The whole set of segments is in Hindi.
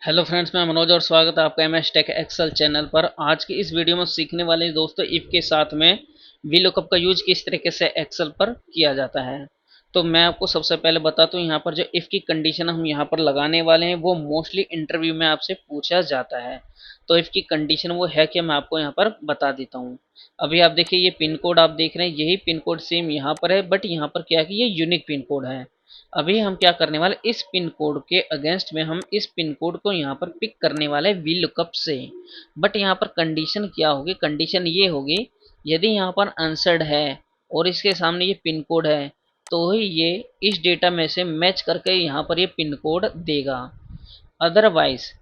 हेलो फ्रेंड्स, मैं मनोज और स्वागत है आपका एमएस टेक एक्सेल चैनल पर। आज की इस वीडियो में सीखने वाले दोस्तों इफ़ के साथ में वीलुकअप का यूज किस तरीके से एक्सेल पर किया जाता है। तो मैं आपको सबसे पहले बताता हूँ, यहाँ पर जो इफ़ की कंडीशन हम यहाँ पर लगाने वाले हैं वो मोस्टली इंटरव्यू में आपसे पूछा जाता है। तो इफ़ की कंडीशन वो है कि मैं आपको यहाँ पर बता देता हूँ। अभी आप देखिए, ये पिन कोड आप देख रहे हैं, यही पिन कोड सेम यहाँ पर है, बट यहाँ पर क्या है कि ये यूनिक पिन कोड है। अभी हम क्या करने वाले, इस पिन कोड के अगेंस्ट में हम इस पिन कोड को यहाँ पर पिक करने वाले वीलुकअप से। बट यहाँ पर कंडीशन क्या होगी, कंडीशन ये होगी, यदि यहाँ पर आंसर्ड है और इसके सामने ये पिन कोड है तो ही ये इस डेटा में से मैच करके यहाँ पर ये पिन कोड देगा। अदरवाइज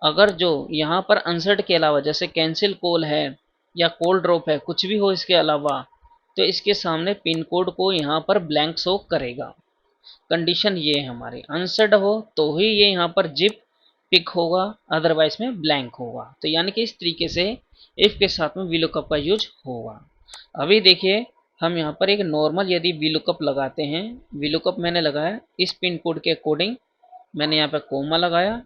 अगर जो यहाँ पर आंसर्ड के अलावा जैसे कैंसिल कॉल है या कॉल ड्रॉप है, कुछ भी हो इसके अलावा, तो इसके सामने पिन कोड को यहाँ पर ब्लैंक शो करेगा। कंडीशन ये है हमारी, अनसेड हो तो ही ये यहाँ पर जिप पिक होगा, अदरवाइज में ब्लैंक होगा। तो यानी कि इस तरीके से इफ के साथ में वीलुकअप का यूज होगा। अभी देखिए, हम यहाँ पर एक नॉर्मल यदि वीलुकअप लगाते हैं, वीलुकअप मैंने लगाया इस पिन कोड के अकॉर्डिंग, मैंने यहाँ पर कोमा लगाया।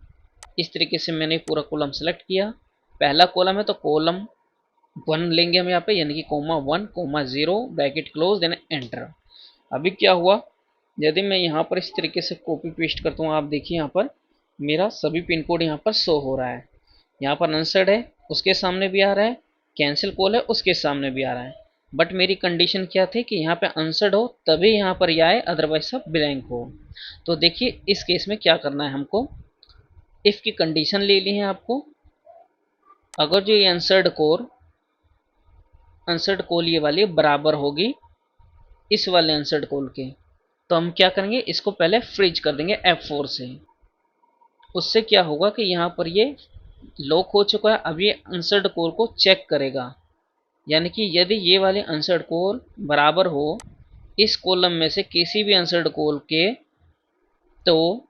इस तरीके से मैंने पूरा कॉलम सेलेक्ट किया। पहला कॉलम है तो कॉलम 1 लेंगे हम यहाँ पे, यानी कि comma 1 comma 0 bracket close then enter. अभी क्या हुआ, यदि मैं यहाँ पर इस तरीके से कॉपी पेस्ट करता हूँ, आप देखिए यहाँ पर मेरा सभी पिन कोड यहाँ पर शो हो रहा है। यहाँ पर आंसर्ड है उसके सामने भी आ रहा है, कैंसिल कॉल है उसके सामने भी आ रहा है। बट मेरी कंडीशन क्या थी कि यहाँ पे आंसर्ड हो तभी यहाँ पर ये आए, अदरवाइज सब ब्लैंक हो। तो देखिए इस केस में क्या करना है हमको, इफ़ की कंडीशन ले ली है आपको। अगर जो ये आंसर्ड कॉल ये वाली बराबर होगी इस वाले आंसर्ड कॉल के, तो हम क्या करेंगे, इसको पहले फ्रीज कर देंगे F4 से। उससे क्या होगा कि यहाँ पर ये लॉक हो चुका है। अब ये आंसर्ड कोर को चेक करेगा, यानी कि यदि ये वाले आंसर्ड कोर बराबर हो इस कॉलम में से किसी भी आंसर्ड कोर के, तो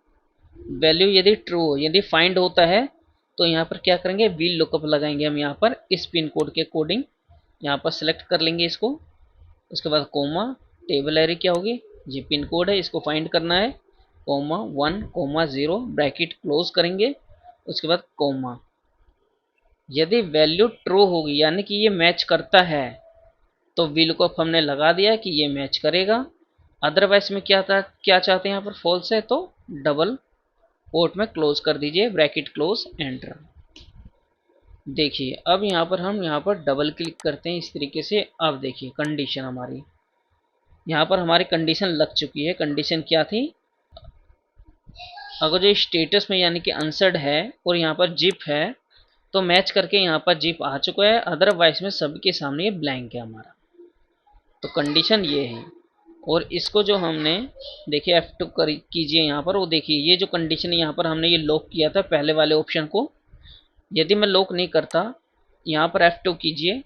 वैल्यू यदि ट्रू हो, यदि फाइंड होता है, तो यहाँ पर क्या करेंगे, व्हील लुकअप लगाएंगे हम यहाँ पर इस पिन कोड के कोडिंग। यहाँ पर सेलेक्ट कर लेंगे इसको, उसके बाद कोमा, टेबल एरे क्या होगी, ये पिन कोड है इसको फाइंड करना है, कोमा 1 कोमा 0 ब्रैकेट क्लोज करेंगे, उसके बाद कोमा। यदि वैल्यू ट्रू होगी यानी कि ये मैच करता है तो वीलुकअप हमने लगा दिया कि ये मैच करेगा। अदरवाइज में क्या चाहते हैं यहाँ पर फॉल्स है तो डबल कोट में क्लोज कर दीजिए, ब्रैकेट क्लोज एंटर। देखिए अब यहाँ पर हम यहाँ पर डबल क्लिक करते हैं इस तरीके से। अब देखिए कंडीशन हमारी, यहाँ पर हमारी कंडीशन लग चुकी है। कंडीशन क्या थी, अगर जो स्टेटस में यानी कि आंसर्ड है और यहाँ पर जिप है तो मैच करके यहाँ पर जिप आ चुका है, अदरवाइज में सभी के सामने ये ब्लैंक है हमारा। तो कंडीशन ये है। और इसको जो हमने देखिए F2 कीजिए यहाँ पर, वो देखिए ये जो कंडीशन है यहाँ पर हमने ये लॉक किया था पहले वाले ऑप्शन को। यदि मैं लॉक नहीं करता, यहाँ पर F2 कीजिए,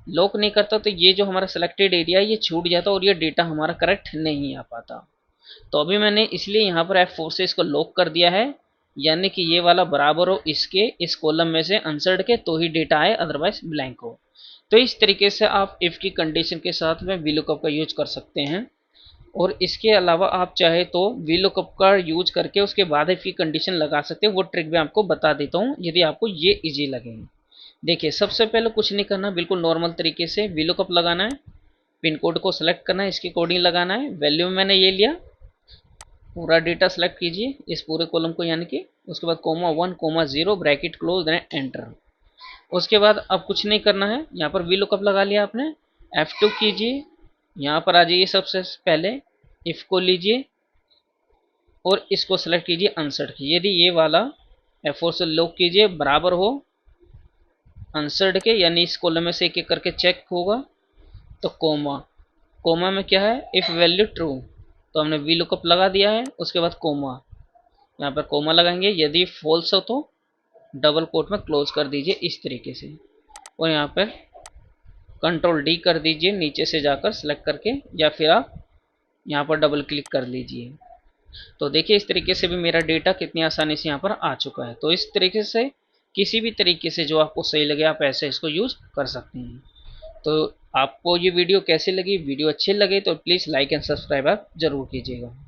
लॉक नहीं करता तो ये जो हमारा सिलेक्टेड एरिया है ये छूट जाता और ये डेटा हमारा करेक्ट नहीं आ पाता। तो अभी मैंने इसलिए यहाँ पर F4 से इसको लॉक कर दिया है, यानी कि ये वाला बराबर हो इसके इस कॉलम में से आंसर्ड के तो ही डेटा आए, अदरवाइज ब्लैंक हो। तो इस तरीके से आप इफ़ की कंडीशन के साथ में वीलुकअप का यूज कर सकते हैं। और इसके अलावा आप चाहे तो वीलुकअप का यूज करके उसके बाद इफ़ की कंडीशन लगा सकते हैं, वो ट्रिक भी आपको बता देता हूँ यदि आपको ये इजी लगे। देखिए सबसे पहले कुछ नहीं करना, बिल्कुल नॉर्मल तरीके से वीलुकअप लगाना है, पिन कोड को सेलेक्ट करना है, इसके कोडिंग लगाना है। वैल्यू मैंने ये लिया, पूरा डेटा सेलेक्ट कीजिए इस पूरे कॉलम को, यानी कि उसके बाद comma 1 comma 0 bracket close then enter. उसके बाद अब कुछ नहीं करना है, यहाँ पर वी लुकअप लगा लिया आपने, F2 कीजिए, यहाँ पर आ जाइए, सबसे पहले इफ को लीजिए और इसको सेलेक्ट कीजिए आंसर्ड की। यदि ये वाला F4 से लॉक कीजिए बराबर हो आंसर्ड के, यानी इस कॉलम में से एक एक करके चेक होगा, तो कोमा, कोमा में क्या है, इफ वैल्यू ट्रू, तो हमने वी लुकअप लगा दिया है। उसके बाद कोमा, यहाँ पर कोमा लगाएंगे, यदि फॉल्स हो तो डबल कोट में क्लोज कर दीजिए इस तरीके से। और यहाँ पर कंट्रोल डी कर दीजिए नीचे से जाकर सेलेक्ट करके, या फिर आप यहाँ पर डबल क्लिक कर लीजिए। तो देखिए इस तरीके से भी मेरा डेटा कितनी आसानी से यहाँ पर आ चुका है। तो इस तरीके से किसी भी तरीके से जो आपको सही लगे आप ऐसे इसको यूज़ कर सकते हैं। तो आपको ये वीडियो कैसे लगी, वीडियो अच्छी लगे तो प्लीज़ लाइक एंड सब्सक्राइब आप जरूर कीजिएगा।